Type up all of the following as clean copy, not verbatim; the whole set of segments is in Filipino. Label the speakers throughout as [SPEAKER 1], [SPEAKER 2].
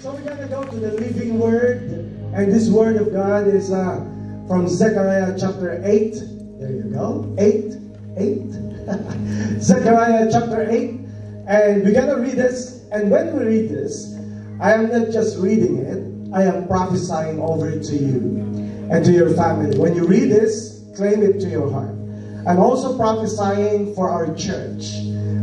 [SPEAKER 1] So we're going to go to the living word. And this word of God is from Zechariah chapter 8. There you go. 8. Zechariah chapter 8. And we're going to read this. And when we read this, I am not just reading it. I am prophesying over it to you and to your family. When you read this, claim it to your heart. I'm also prophesying for our church,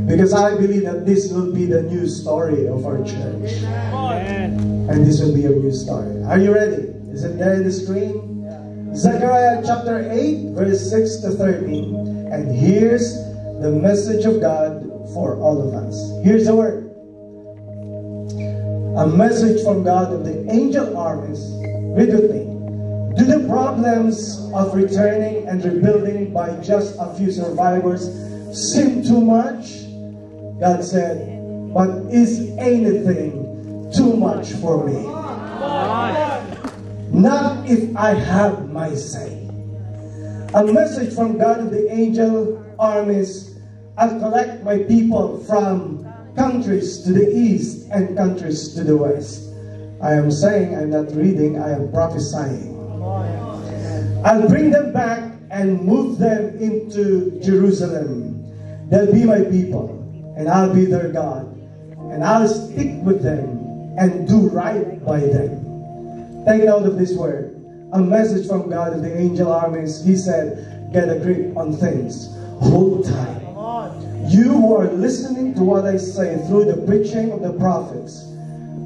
[SPEAKER 1] because I believe that this will be the new story of our church. Amen. And this will be a new story. Are you ready? Is it there in the screen? Zechariah chapter 8, verse 6 to 13. And here's the message of God for all of us. Here's the word. A message from God of the angel armies. Read with me. Do the problems of returning and rebuilding by just a few survivors seem too much? God said, but is anything too much for me? Not if I have my say. A message from God of the angel armies. I'll collect my people from countries to the east and countries to the west. I am saying, I'm not reading, I am prophesying. I'll bring them back and move them into Jerusalem. They'll be my people, and I'll be their God. And I'll stick with them and do right by them. Take note of this word. A message from God of the angel armies. He said, get a grip on things. Hold tight. You who are listening to what I say through the preaching of the prophets.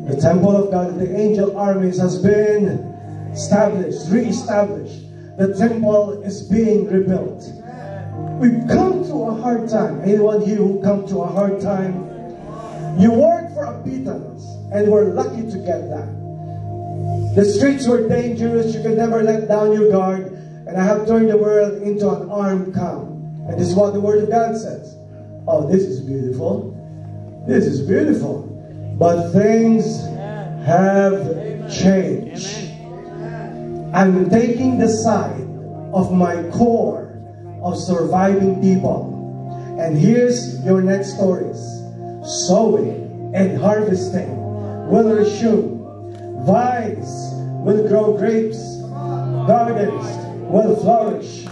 [SPEAKER 1] The temple of God of the angel armies has been established, re-established. The temple is being rebuilt. We've come to a hard time. Anyone here who come to a hard time? You worked for a pittance and were lucky to get that. The streets were dangerous. You could never let down your guard. And I have turned the world into an armed camp. And this is what the word of God says. Oh, this is beautiful. This is beautiful. But things have changed. I'm taking the side of my core of surviving people. And here's your next stories. Sowing and harvesting will resume. Vines will grow grapes. Gardens will flourish.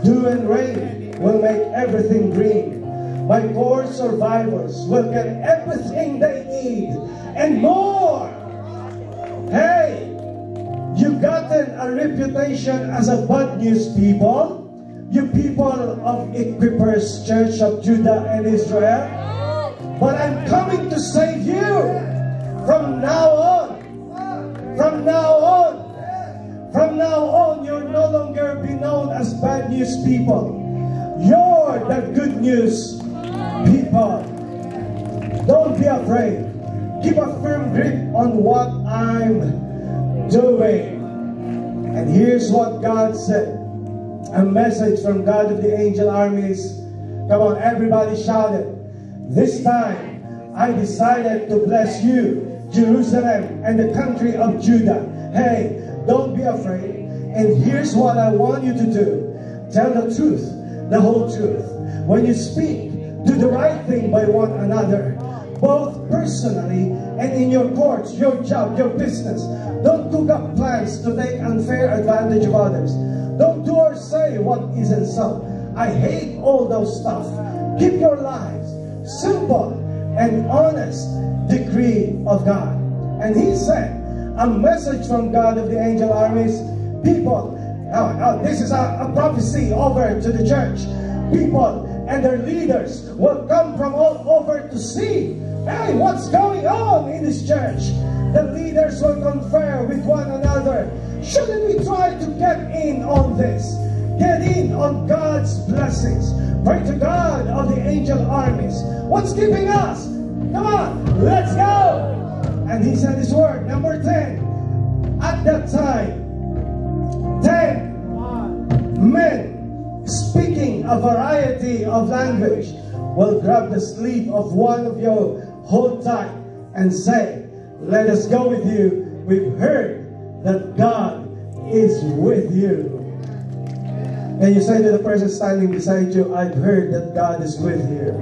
[SPEAKER 1] Dew and rain will make everything green. My core survivors will get everything they need and more. Hey! You've gotten a reputation as a bad news people. You people of Equippers Church of Judah and Israel. But I'm coming to save you. From now on. From now on. From now on, you'll no longer be known as bad news people. You're the good news people. Don't be afraid. Keep a firm grip on what I'm doing. And here's what God said. A message from God of the angel armies. Come on, everybody shout it. This time, I decided to bless you, Jerusalem, and the country of Judah. Hey, don't be afraid. And here's what I want you to do. Tell the truth, the whole truth. When you speak, do the right thing by one another, both personally and in your courts, your job, your business. Don't cook up plans to take unfair advantage of others. Don't do or say what isn't so. I hate all those stuff. Keep your lives simple and honest. Decree of God. And he said, a message from God of the angel armies. People, this is a prophecy over to the church. People and their leaders will come from all over to see, hey, what's going on in this church? The leaders will confer with one another. Shouldn't we try to get in on this? Get in on God's blessings. Pray to God of the angel armies. What's keeping us? Come on, let's go. And he said his word, number 10. At that time, 10 men speaking a variety of language will grab the sleeve of one of you, hold tight, and say, let us go with you. We've heard that God is with you. And you say to the person standing beside you, I've heard that God is with you.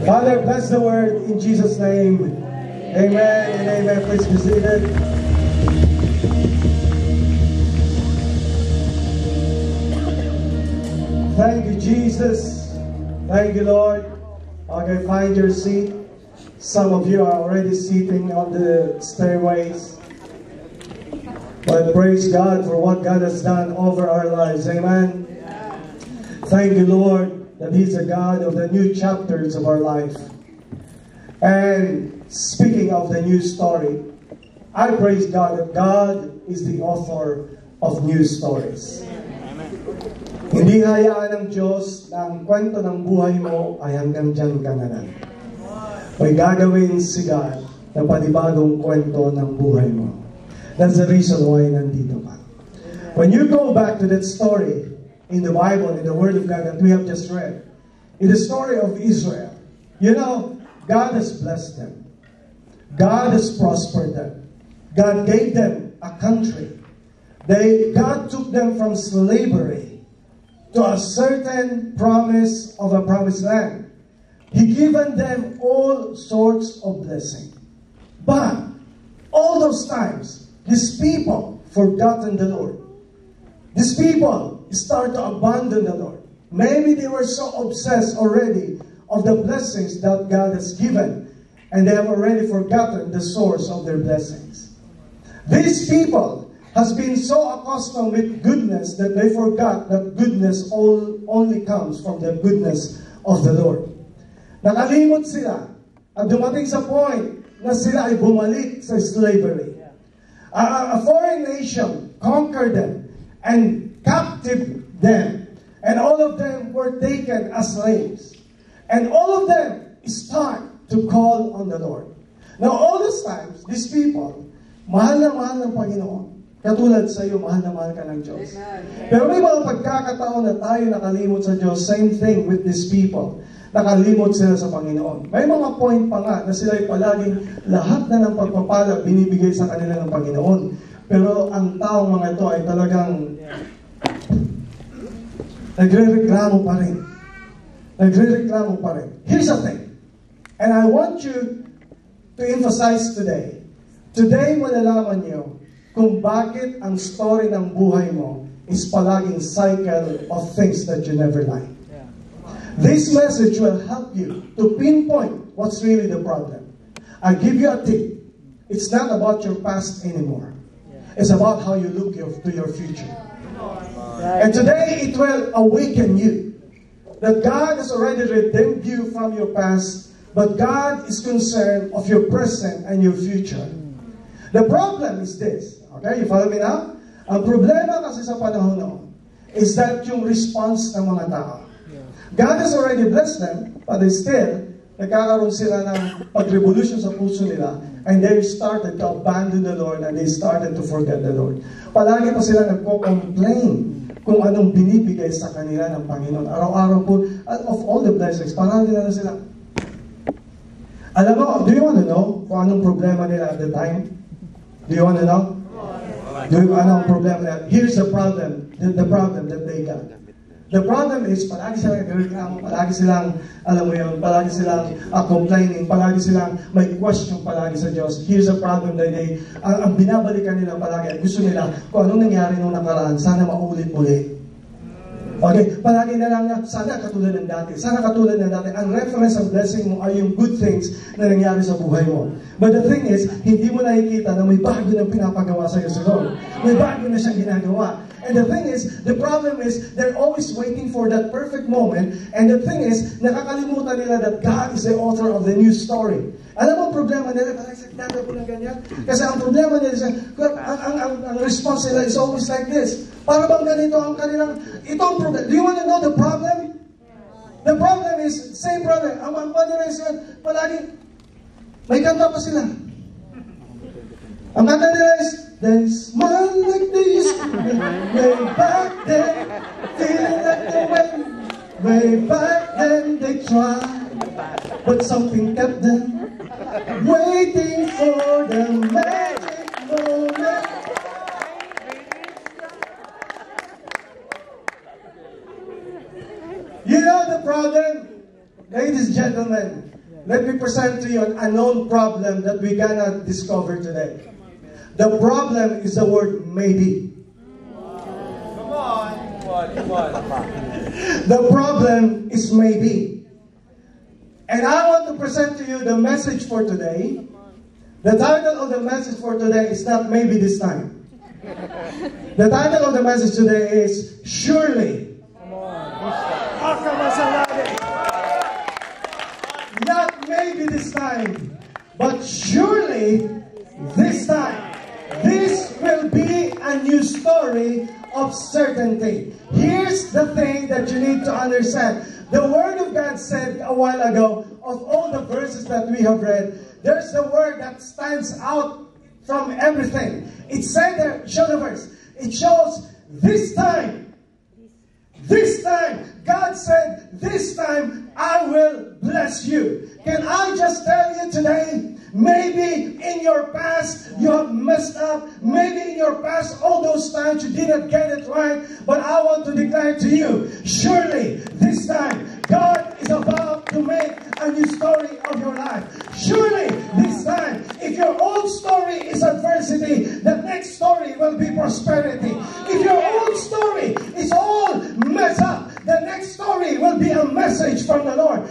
[SPEAKER 1] Father, bless the word in Jesus' name. Amen and amen. Please be seated. Thank you, Jesus. Thank you, Lord. Okay, find your seat. Some of you are already sitting on the stairways. But praise God for what God has done over our lives. Amen. Thank you, Lord, that He's a God of the new chapters of our life. And speaking of the new story, I praise God that God is the author of new stories. Hindi hayaan ng Diyos na ang kwento ng buhay mo ay hanggang dyan ka na lang. May gagawin si God na panibagong kwento ng buhay mo. That's the reason why nandito ka. When you go back to that story in the Bible, in the Word of God that we have just read, in the story of Israel, you know, God has blessed them. God has prospered them. God gave them a country. God took them from slavery to a certain promise of a promised land. He given them all sorts of blessing. But all those times, these people forgotten the Lord. These people start to abandon the Lord. Maybe they were so obsessed already of the blessings that God has given, and they have already forgotten the source of their blessings. These people has been so accustomed with goodness that they forgot that goodness only comes from the goodness of the Lord. Nakalimot sila at dumating sa point na sila ay bumalik sa slavery. A foreign nation conquered them and captive them, and all of them were taken as slaves. And all of them start to call on the Lord. Now all these times, these people, mahal ng Panginoon. Katulad sa iyo, mahal na mahal ka ng Diyos. Pero may mga pagkakataon na tayo nakalimot sa Diyos. Same thing with these people. Nakalimot sila sa Panginoon. May mga point pa nga na sila ay palaging lahat na ng pagpapala binibigay sa kanila ng Panginoon. Pero ang taong mga ito ay talagang nagre-reklamo pa rin. Nagre-reklamo pa rin. Here's the thing. And I want you to emphasize today. Today, malalaman niyo kung bakit ang story ng buhay mo is palaging cycle of things that you never like. This message will help you to pinpoint what's really the problem. I'll give you a tip. It's not about your past anymore. It's about how you look to your future. And today, it will awaken you that God has already redeemed you from your past, but God is concerned of your present and your future. The problem is this. Okay, you follow me now? Ang problema kasi sa panahon noon is that yung response ng mga tao. God has already blessed them, but still, nagkakaroon sila ng pag-revolution sa puso nila, and they started to abandon the Lord, and they started to forget the Lord. Palagi pa sila nagko-complain kung anong binibigay sa kanila ng Panginoon. Araw-araw po, of all the blessings, palagi na sila. Alam mo, do you want to know kung anong problema nila at the time? Do you want to know? Anong problema nila? Here's the problem, the problem that they got. The problem is, palagi silang nagreklamo, palagi silang, alam mo yun, palagi silang complaining, palagi silang may question palagi sa Diyos. Here's the problem that ang binabalikan nila palagi at gusto nila kung anong nangyari nung nakaraan, sana maulit-ulit. Okay, palagi na lang na, sana katulad ng dati. Sana katulad ng dati. Ang reference ng blessing mo ay yung good things na nangyari sa buhay mo. But the thing is, hindi mo nakikita na may bago na pinapagawa sa'yo sa Lord. May bago na siyang ginagawa. And the thing is, the problem is, they're always waiting for that perfect moment. And the thing is, nakakalimutan nila that God is the author of the new story. Alam mo ang problema nila? Parang po na ganyan. Kasi ang problema nila, ang response nila is always like this. Para bang ganito ang kanilang, ito ang problem. Do you want to know the problem? The problem is, same problem. Ang nila is, palagi, may kanta pa sila. Ang kanta nila is, they smile like they used to be, way back then, feeling like the way back then they tried, but something kept them waiting for the magic moment. You know the problem, ladies and gentlemen, let me present to you an unknown problem that we cannot discover today. The problem is the word maybe.
[SPEAKER 2] Come on.
[SPEAKER 1] The problem is maybe. And I want to present to you the message for today. The title of the message for today is not maybe this time. The title of the message today is Surely. Not maybe this time, but surely this time. This will be a new story of certainty. Here's the thing that you need to understand. The Word of God said a while ago, of all the verses that we have read, there's the word that stands out from everything. It said there, show the verse. It shows this time. This time. God said, this time I will bless you. Can I just tell you today, maybe in your past you have messed up. Maybe in your past all those times you didn't get it right. But I want to declare to you, surely this time God is about to make a new story of your life. Surely this time, if your old story is adversity, the next story will be prosperity. If your old story is all messed up, the next story will be a message from the Lord.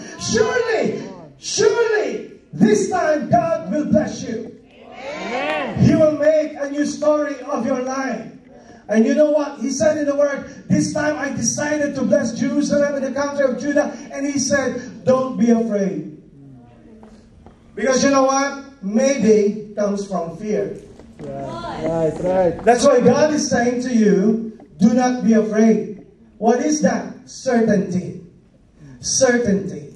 [SPEAKER 1] Surely, this time God will bless you. Amen. He will make a new story of your life. And you know what? He said in the Word, this time I decided to bless Jerusalem and the country of Judah. And He said, don't be afraid. Because you know what? Maybe comes from fear.
[SPEAKER 3] Right.
[SPEAKER 1] That's why God is saying to you, do not be afraid. What is that? Certainty. Certainty.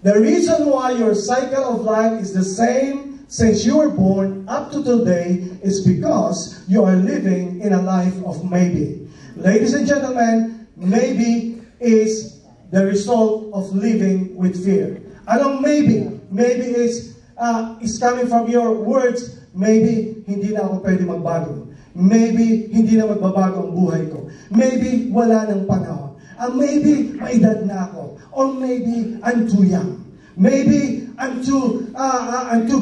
[SPEAKER 1] The reason why your cycle of life is the same since you were born up to today is because you are living in a life of maybe. Ladies and gentlemen, maybe is the result of living with fear. Anong maybe? Maybe is coming from your words. Maybe hindi na ako pwede magbago. Maybe hindi na magbabago ang buhay ko. Maybe wala ng panahon. Maybe may edad na ako. Or maybe I'm too young. Maybe I'm too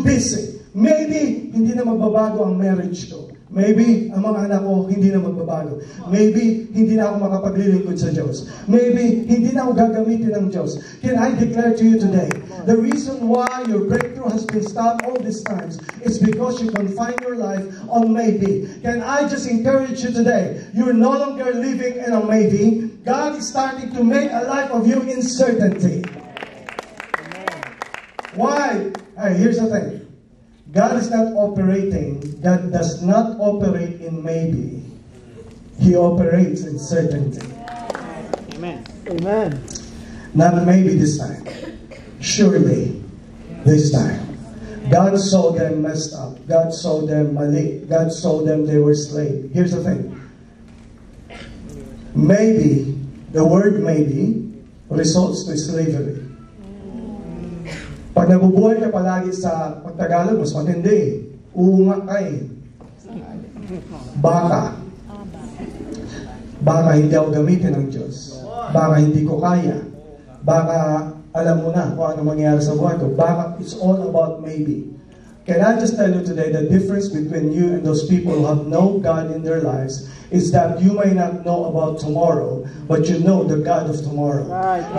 [SPEAKER 1] busy. Maybe hindi na magbabago ang marriage ko. Maybe ang mga anak ko hindi na magbabago. Maybe hindi na ako makapaglilingkod sa Diyos. Maybe hindi na ako gagamitin ng Diyos. Can I declare to you today, the reason why your breakthrough has been stopped all these times is because you confine your life on maybe. Can I just encourage you today, you're no longer living in a maybe. God is starting to make a life of you in certainty. Why? Here's the thing. God does not operate in maybe. He operates in certainty.
[SPEAKER 3] Amen.
[SPEAKER 1] Not maybe this time. Surely this time. God saw them messed up. God saw them mali. God saw them they were slaves. Here's the thing. Maybe, the word maybe, results to slavery. Pag nabubuhay ka palagi sa pagtagalog, mas matindi. Uunga ka eh. Baka. Baka hindi ako gamitin ng Diyos. Baka hindi ko kaya. Baka alam mo na kung ano mangyayari sa buhay ko. Baka it's all about maybe. Can I just tell you today, the difference between you and those people who have no God in their lives is that you may not know about tomorrow, but you know the God of tomorrow.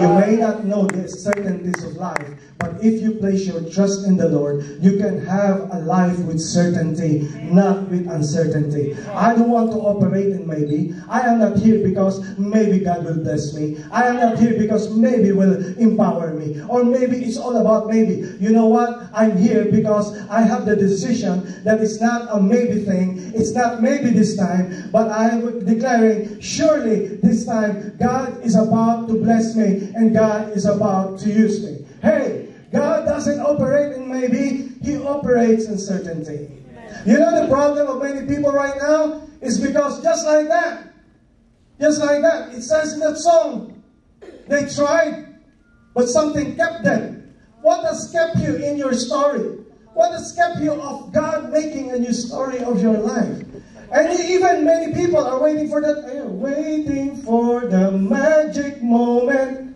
[SPEAKER 1] You may not know the certainties of life, but if you place your trust in the Lord, you can have a life with certainty, not with uncertainty. I don't want to operate in maybe. I am not here because maybe God will bless me. I am not here because maybe will empower me. Or maybe it's all about maybe. You know what? I'm here because I have the decision that it's not a maybe thing. It's not maybe this time, but I am declaring, surely this time God is about to bless me and God is about to use me. Hey, God doesn't operate in maybe. He operates in certainty. You know the problem of many people right now is because just like that, it says in that song, they tried, but something kept them. What has kept you in your story? What has kept you of God making a new story of your life? And even many people are waiting for that, waiting for the magic moment.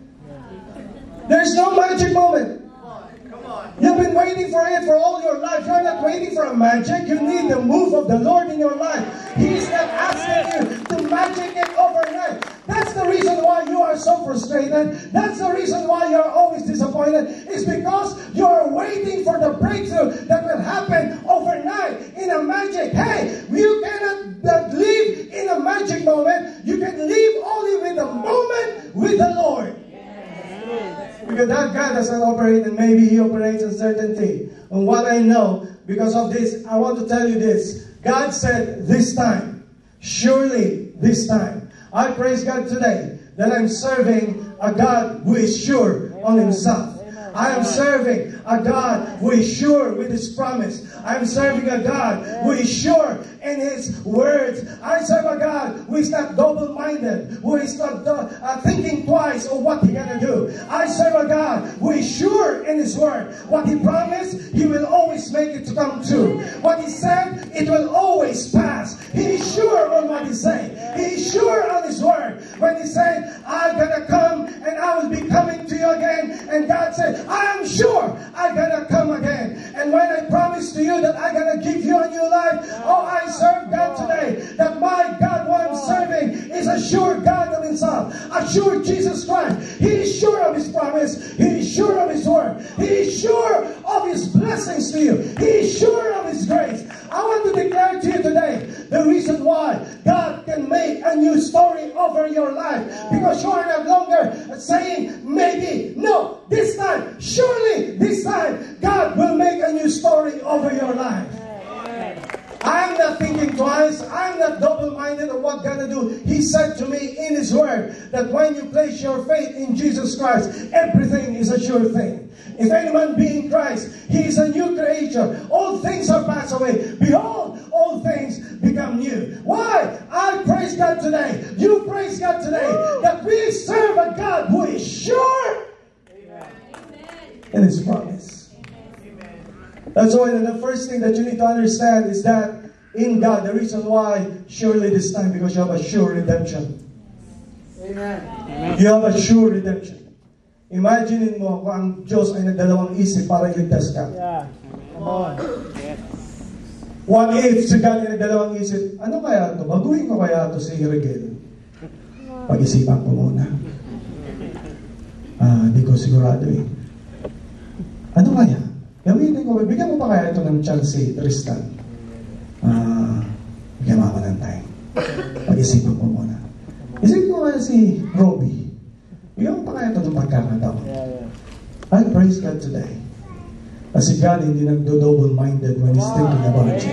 [SPEAKER 1] There's no magic moment. You've been waiting for it for all your life. You're not waiting for a magic. You need the move of the Lord in your life. He's not asking you to magic it overnight. That's the reason why you are so frustrated. That's the reason why you're always disappointed. It's because you're waiting for the breakthrough that will happen overnight in a magic. Hey, you cannot live in a magic moment. You can live only with the moment with the Lord. Because that God doesn't operate, and maybe He operates in certainty. And what I know, because of this, I want to tell you this. God said this time, surely this time. I praise God today that I'm serving a God who is sure on Himself. I am serving a God who is sure with His promise. I am serving a God who is sure in His words. I serve a God who is not double-minded, who is not thinking twice of what He's going to do. I serve a God who is sure in His word. What He promised, He will always make it to come true. What He said, it will always pass. He is sure on what He said. He is sure on His word. When He said, I'm going to come and I will be coming to you again. And God said, I am sure I'm going to come again. And when I promise to you that I'm going to give you a new life, oh, I serve God today. That my God, what I'm serving, is a sure God of Himself. A sure Jesus Christ. He is sure of His promise. He is sure of His word. He is sure of His blessings to you. He is sure of His grace. I want to declare to you today the reason why God can make a new story over your life. Because you are no longer saying maybe. No, this time, surely this time, God will make a new story over your life. I'm not thinking twice. I'm not double-minded of what God to do. He said to me in His word that when you place your faith in Jesus Christ, everything is a sure thing. If any man be in Christ, he is a new creature. All things are passed away. Behold, all things become new. Why? I praise God today. You praise God today that we serve a God who is sure in His promise. That's why the first thing that you need to understand is that in God, the reason why surely this time, because you have a sure redemption. Amen. You have a sure redemption. Imagine mo kung ang Diyos ay nagdalawang isip para iligtas ka.
[SPEAKER 3] Yeah. Come on.
[SPEAKER 1] What if si God ay nagdalawang isip, ano kaya ito? Baguhin ko kaya ito si Rigel? Pag-isipan ko muna. Di ko sigurado eh. Ano kaya? Gamitin ko, bigyan mo pa kaya ito ng chance si Tristan? Bigyan mo ako ng time. Pag-isipan ko muna. Isipin ko kaya si Robbie. Bigyan mo pa kaya ito ng pagkakataon. I praise God today. Kasi God hindi nagdo-double-minded when He's thinking about you.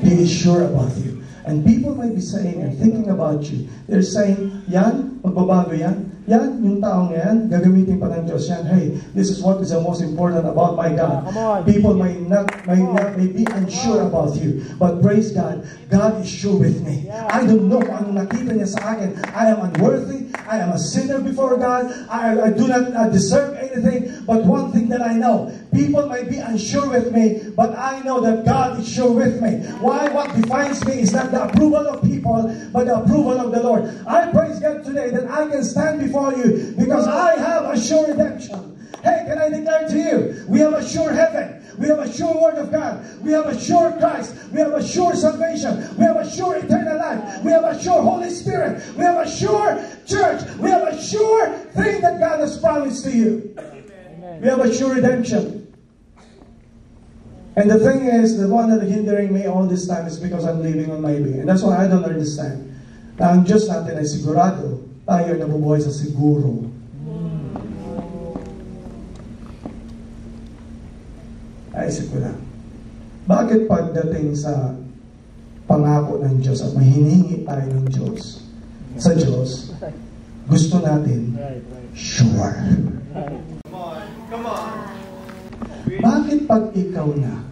[SPEAKER 1] He is sure about you. And people might be saying and thinking about you. They're saying, yan, magbabago yan. Yan, yung taong yan, gagamitin pa ng Diyos yan. Hey, this is what is the most important about my God. People may be unsure about you. But praise God, God is sure with me. I don't know kung ano nakita niya sa akin. I am unworthy. I am a sinner before God. I do not deserve anything. But one thing that I know, people might be unsure with me, but I know that God is sure with me. Why? What defines me is not the approval of people, but the approval of the Lord. I praise God today that I can stand before you because I have a sure redemption. Hey, can I declare to you, we have a sure heaven. We have a sure word of God. We have a sure Christ. We have a sure salvation. We have a sure eternal life. We have a sure Holy Spirit. We have a sure church. We have a sure thing that God has promised to you. Amen. We have a sure redemption. And the thing is, the one that is hindering me all this time is because I'm living on my way. And that's why I don't understand. Na ang Diyos natin ay sigurado. Tayo ay nabubuhay sa siguro. Naisip ko lang, bakit pagdating sa pangako ng Diyos at may hiningi tayo ng Diyos, sa Diyos, gusto natin sure.
[SPEAKER 2] Come on.
[SPEAKER 1] Bakit pag ikaw na?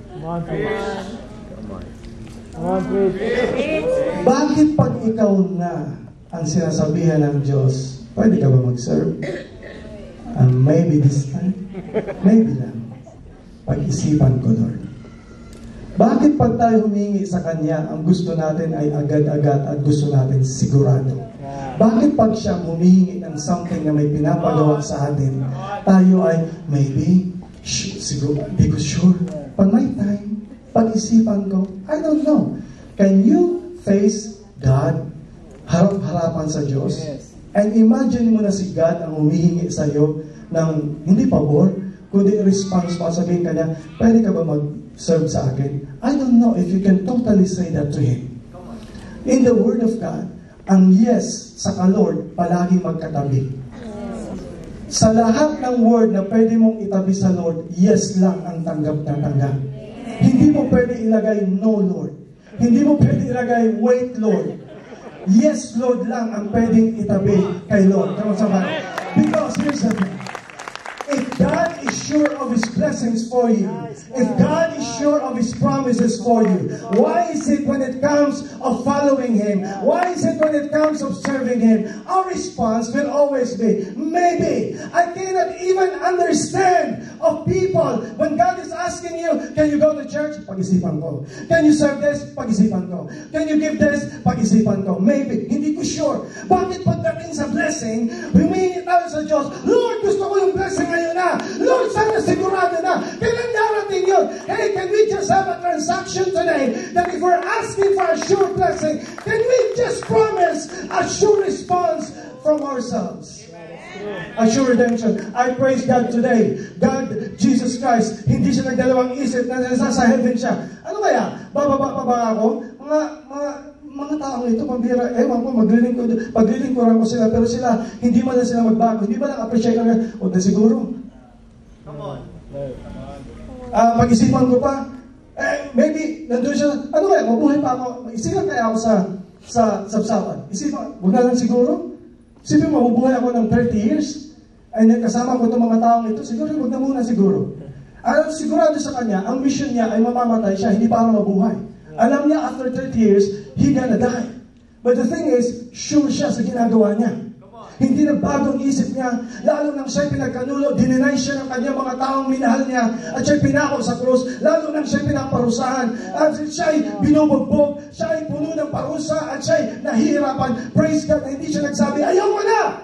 [SPEAKER 1] Bakit pag ikaw na ang sinasabihan ng Diyos, pwede ka ba mag-serve? Maybe this time? Maybe lang. Pag-isipan ko, Lord. Bakit pag tayo humingi sa Kanya, ang gusto natin ay agad-agad at gusto natin sigurado? Bakit pag siya humingi ng something na may pinapagawa sa atin, tayo ay maybe, Siguro, hindi ko sure. Pag may time, pag-isipan ko, I don't know. Can you face God, harap-harapan sa Diyos?
[SPEAKER 3] Yes.
[SPEAKER 1] And imagine mo na si God ang humihingi sa iyo ng hindi pabor, kundi response pa, sabihin ka niya, pwede ka ba mag-serve sa akin? I don't know if you can totally say that to Him. In the Word of God, ang yes sa ka-Lord, palaging magkatabi. Sa lahat ng word na pwede mong itabi sa Lord, yes lang ang tanggap na tanggap. Hindi mo pwede ilagay no, Lord. Hindi mo pwede ilagay wait, Lord. Yes, Lord lang ang pwedeng itabi kay Lord. Come on, somebody. Because here's the thing. If God is sure of His blessings for you, if God is sure of His promises for you, why is it when it comes of following Him, why is it when it comes of serving Him, our response will always be, maybe. I cannot even understand of people when God is asking you, can you go to church? Pag-isipan ko. Can you serve this? Pag-isipan ko. Can you give this? Pag-isipan ko. Maybe. Hindi ko sure. Bakit pagdating sa blessing, humingi tayo sa Diyos, Lord, gusto ko yung blessing ngayon na. Lord, sana sigurado na. Kailan darating yun? Hey, can we just have a transaction today that if we're asking for a sure blessing, can we just promise a sure response from ourselves? A sure redemption. I praise God today. God, Jesus Christ, hindi siya nagdalawang isip na nasa heaven siya. Ano kaya? Bababa pa ba ako? Mga taong ito, pambira, ewan ko, paglilingkuran ko sila, pero sila, hindi man lang sila magbago, hindi man lang appreciate na, o na siguro.
[SPEAKER 2] Come on.
[SPEAKER 1] Pag-isipan ko pa, maybe, nandun siya, ano kaya, mabuhay pa ako, isipan kaya ako sa sapsapan. Isipan, huwag na lang siguro. Isipin, mabubuhay ako ng 30 years, and then kasama ko itong mga taong ito, siguro, huwag na muna siguro. Sigurado sa kanya, ang mission niya ay mamamatay siya, hindi para mabuhay. Alam niya, after 30 years, he gonna die. But the thing is, sure siya sa ginagawa niya. Hindi nagbago ang isip niya. Lalo nang siya'y pinagkanulo, dininay siya ng kanyang mga taong minahal niya, at siya'y pinako sa krus. Lalo nang siya'y pinaparusahan, at siya'y binubugbog, siya'y puno ng parusa, at siya'y nahihirapan. Praise God na hindi siya nagsabi, ayaw mo na!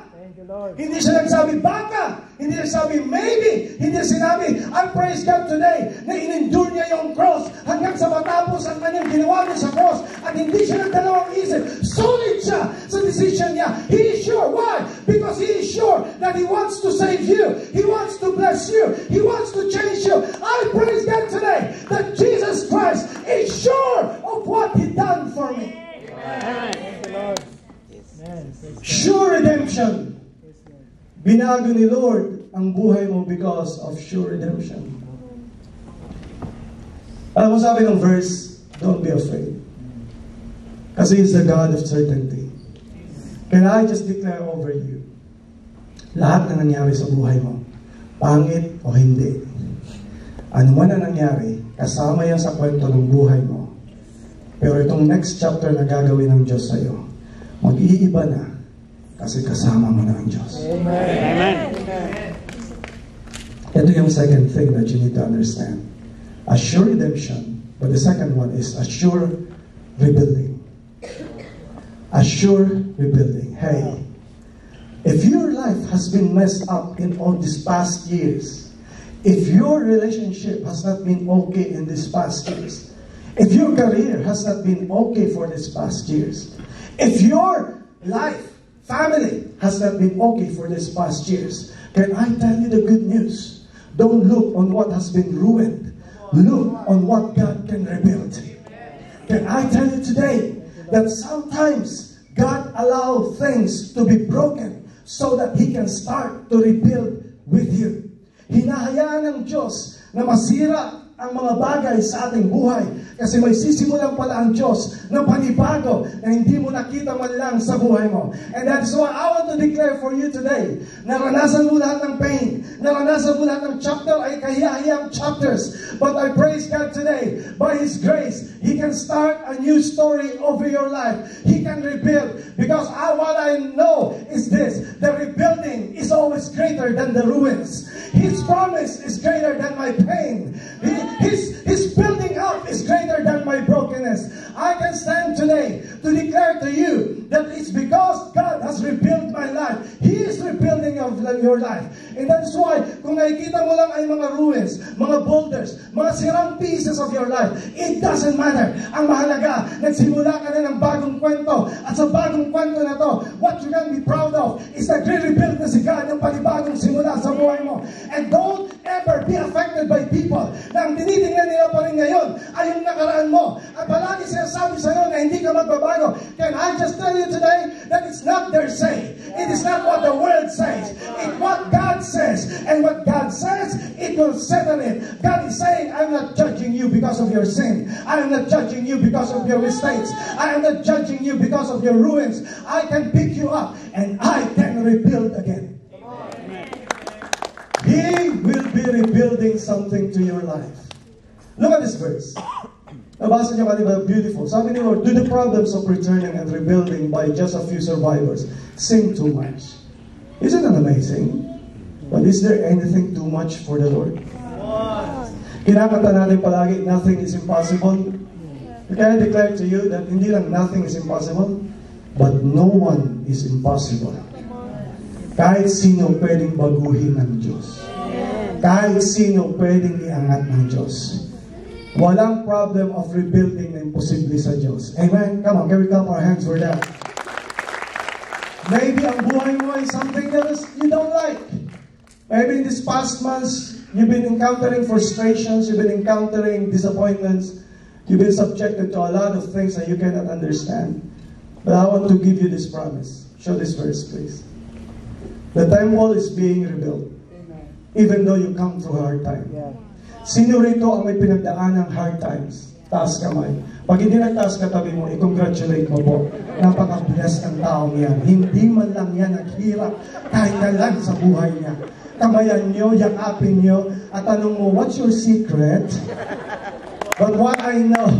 [SPEAKER 1] Hindi siya nagsabi, baka! Hindi siya nagsabi, maybe! Hindi siya sinabi, I praise God today na in-endure niya yung cross hanggang sa matapos ang kanyang ginawa niya sa cross. At hindi siya nagdalawang isip. Solid siya sa decision niya. He is sure. Why? Because he is sure that He wants to save you. He wants to bless you. He wants to change you. I praise God today that Jesus Christ is sure of what He done for me. Sure redemption. Binago ni Lord ang buhay mo because of sure redemption. Alam mo, sabi ng verse, don't be afraid. Kasi He's the God of certainty. Can I just declare over you, lahat na nangyari sa buhay mo, pangit o hindi, ano man na nangyari, kasama yan sa kwento ng buhay mo. Pero itong next chapter na gagawin ng Diyos sa'yo, mag-iiba na. Kasi kasama mo na ang Diyos.
[SPEAKER 3] Amen.
[SPEAKER 1] Ito yung second thing that you need to understand. A sure redemption, but the second one is a sure rebuilding. A sure rebuilding. Hey, if your life has been messed up in all these past years, if your relationship has not been okay in these past years, if your career has not been okay for these past years, if your life, family has not been okay for these past years, can I tell you the good news? Don't look on what has been ruined. Look on what God can rebuild. Can I tell you today that sometimes God allows things to be broken so that He can start to rebuild with you. Hinahayaan ng Diyos na masira ang mga bagay sa ating buhay kasi may sisimulan pala ang Diyos na panibago na hindi mo nakita man lang sa buhay mo. And that's why I want to declare for you today, naranasan mo lahat ng pain, naranasan mo lahat ng chapter ay kahiyahiyang chapters, but I praise God today, by His grace, He can start a new story over your life. He can rebuild, because what I know is this, the rebuilding is always greater than the ruins. His promise is greater than my pain. His building up is greater than my brokenness. I can stand today to declare to you that it's because God has rebuilt my life. He is rebuilding your life. And that's why, kung nakikita mo lang ay mga ruins, mga boulders, mga sirang pieces of your life, it doesn't matter. Ang mahalaga, nagsimula ka na ng bagong kwento. At sa bagong kwento na to, what you can be proud of is that re-rebuild na si God ng panibagong simula sa buhay mo. And don't ever be affected by people na ang tinitingnan nila pa rin ngayon ay yung nakaraan mo. At palagi sinasabi sa'yo na hindi ka magbabago. Can I just tell you today that it's not their say. It is not what the world says. It's what God says. And what God says, it will settle it. God is saying, I'm not judging you because of your sin. I am not judging you because of your mistakes. I am not judging you because of your ruins. I can pick you up and I can rebuild again. He will be rebuilding something to your life. Look at this verse. Nabasa niyo kanina, beautiful. Sabi ni Lord, do the problems of returning and rebuilding by just a few survivors seem too much? Isn't that amazing? But is there anything too much for the Lord? Kinakanta natin palagi, nothing is impossible. Can I declare to you that hindi lang nothing is impossible, but no one is impossible. Kahit sino pwedeng baguhin ng Diyos. Kahit sino pwedeng iangat ng Diyos. Walang problem of rebuilding na imposible sa Diyos. Amen? Come on, can we clap our hands for that? Maybe ang buhay mo is something that you don't like. Maybe in these past months, you've been encountering frustrations, you've been encountering disappointments, you've been subjected to a lot of things that you cannot understand. But I want to give you this promise. Show this verse, please. The temple is being rebuilt, even though you come through hard time. Sino rito ang may pinagdaan ng hard times? Taas kamay. Pag hindi nagtaas katabi mo, i-congratulate mo po. Napaka-bless ang taong yan. Hindi man lang yan naghirap kahit na lang sa buhay niya. Kamayan nyo, yakapin nyo, at tanong mo, what's your secret? But what I know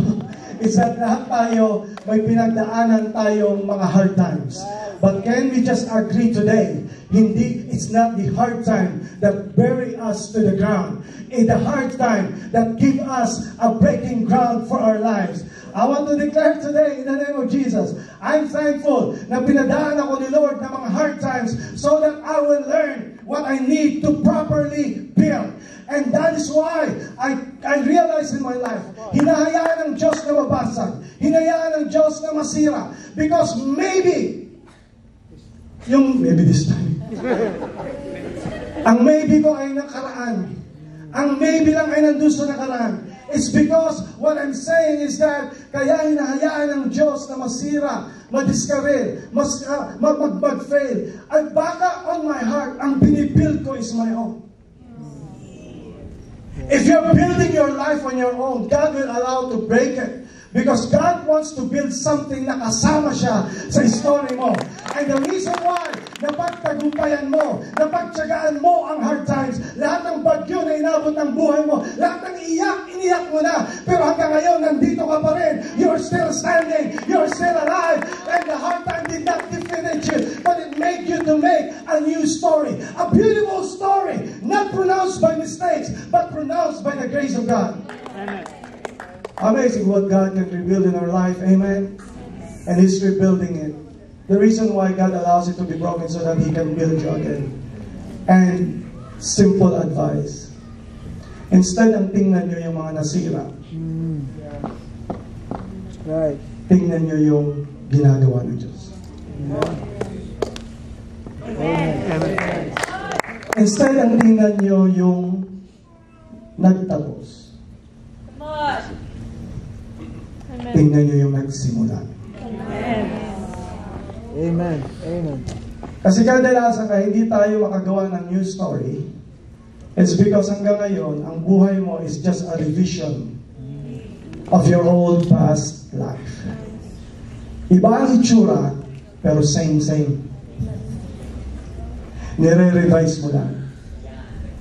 [SPEAKER 1] is that lahat tayo, may pinagdaanan tayong mga hard times. But can we just agree today, hindi, it's not the hard time that bury us to the ground. It's the hard time that give us a breaking ground for our lives. I want to declare today in the name of Jesus, I'm thankful na pinadaan ako ni Lord ng mga hard times so that I will learn what I need to properly build. And that is why I realize in my life, hinahayaan ng Diyos na mabasag, hinahayaan ng Diyos na masira, because maybe this time, ang maybe ko ay nakaraan, ang maybe lang ay nandun sa nakaraan. It's because what I'm saying is that kaya hinahayaan ng Diyos na masira, madiscourage, mag-fail. At baka on my heart, ang binibuild ko is my own. If you're building your life on your own, God will allow to break it. Because God wants to build something na kasama siya sa story mo. And the reason why, napagtagumpayan mo, napagtsagaan mo ang hard times, lahat ng bagyo na inabot ng buhay mo, lahat ng iniyak mo na, pero hanggang ngayon, nandito ka pa rin. You're still standing, you're still alive, and the hard time did not defeat you, but it made you to make a new story. A beautiful story, not pronounced by mistakes, but pronounced by the grace of God. Amen. Amazing what God can rebuild in our life. Amen. And He's rebuilding it. The reason why God allows it to be broken so that He can build you again. And simple advice. Instead ang tingnan nyo yung mga nasira.
[SPEAKER 3] Right.
[SPEAKER 1] Tingnan nyo yung ginagawa ng Diyos.
[SPEAKER 3] Amen.
[SPEAKER 1] Instead ang tingnan nyo yung nagtapos. Tingnan nyo yung nagsimula.
[SPEAKER 3] Amen. Amen.
[SPEAKER 1] Kasi kadalasan ka, hindi tayo makagawa ng new story. It's because hanggang ngayon, ang buhay mo is just a revision of your old past life. Iba ang itsura, pero same. Nire-revise mo lang.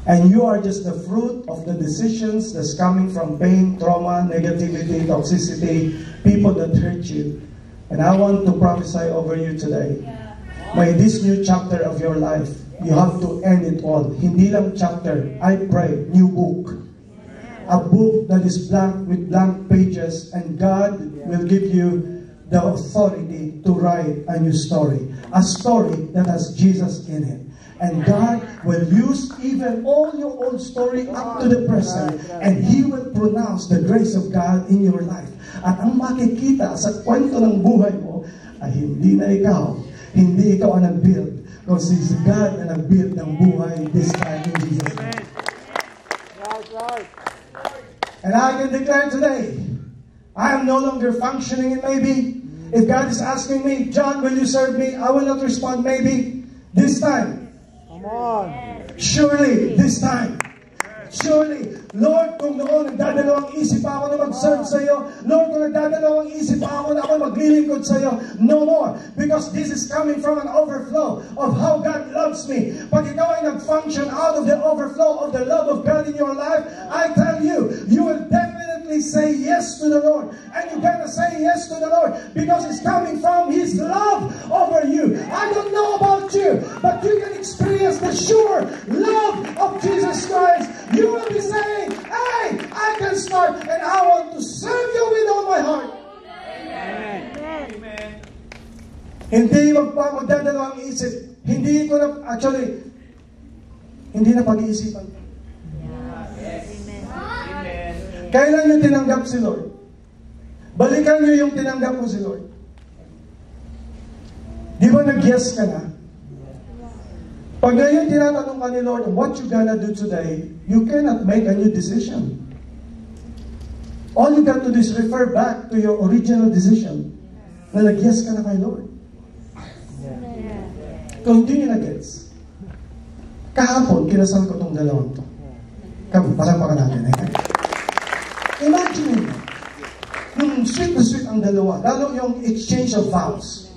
[SPEAKER 1] And you are just the fruit of the decisions that's coming from pain, trauma, negativity, toxicity, people that hurt you. And I want to prophesy over you today. By this new chapter of your life, you have to end it all. Hindi lang chapter, I pray, new book. A book that is blank with blank pages, and God will give you the authority to write a new story. A story that has Jesus in it. And God will use even all your old story up to the present, and He will pronounce the grace of God in your life. At ang makikita sa kwento ng buhay mo ay hindi na ikaw, hindi ikaw ang nag-build, because it's God na nag-build ng buhay this time in Jesus' name. And I can declare today, I am no longer functioning in maybe. If God is asking me, John, will you serve me? I will not respond maybe. This time, come on. Surely, this time. Surely, Lord, kung noon nagdadalawang isip ako na mag-serve sa iyo, Lord, kung nagdadalawang isip ako na ako maglilingkod sa iyo, no more. Because this is coming from an overflow of how God loves me. Pag ikaw ay nag-function out of the overflow of the love of God in your life, I tell you, you will definitely say yes to the Lord. And you're gonna say yes to the Lord because it's coming from His love over you. I don't know about you, but you can experience the sure love of Jesus Christ. You will be saying, hey, I can start and I want to serve you with all my heart.
[SPEAKER 2] Amen.
[SPEAKER 1] Hindi magdadalawang isip. Hindi ko na, actually, hindi na pag-iisipan. Kailan nyo tinanggap si Lord? Balikan nyo yung tinanggap mo si Lord. Di ba nag-yes ka na? Pag ngayon tinatanong ka ni Lord, what you gonna do today, you cannot make a new decision. All you got to do is refer back to your original decision na nag-yes ka na kay Lord. Kung hindi nyo nag-yes, kahapon, kinasal ko itong dalawang to. Palampakan natin. Imagine mo, yung sweet na sweet ang dalawa, lalo yung exchange of vows.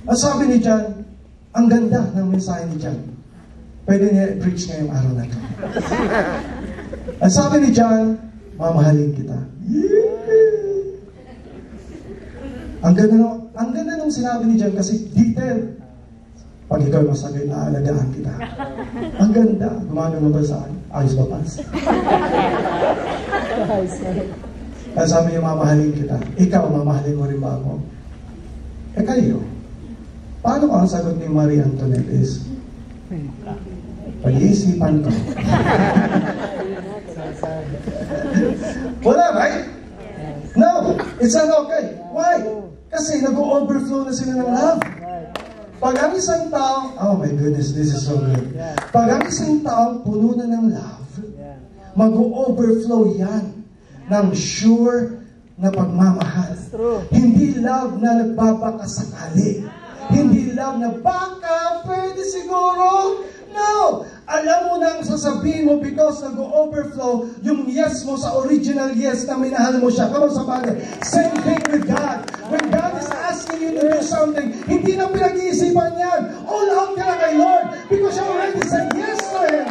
[SPEAKER 1] Ang sabi ni John, ang ganda ng mensahe ni John. Pwede niya i-preach ngayong araw na ito. Ang sabi ni John, mamahalin kita. Ang ganda nung sinabi ni John kasi detail. Pag ikaw masagay, naalagaan kita. Ang ganda. Gumagano ba saan? Ayos ba pas? Ang sabi niya, mamahalin kita. Ikaw, mamahalin mo rin ba ako? Eh kayo, paano ang sagot ni Marie Antoinette is, pag-iisipan ko. Wala, right? No, it's not okay. Why? Kasi nag-overflow na sila ng love. Pag ang isang tao, oh my goodness, this is so good. Pag ang isang tao puno na ng love, mag-overflow yan ng sure na pagmamahal. Hindi love na nagbabakasakali. Hindi love na baka, pwede siguro. No! Alam mo na ang sasabihin mo because nag-overflow yung yes mo sa original yes na minahal mo siya. Come on, somebody. Same thing with God. When God is asking you to do something, hindi na pinag-iisipan yan. All out ka na kay Lord because you already said yes to Him.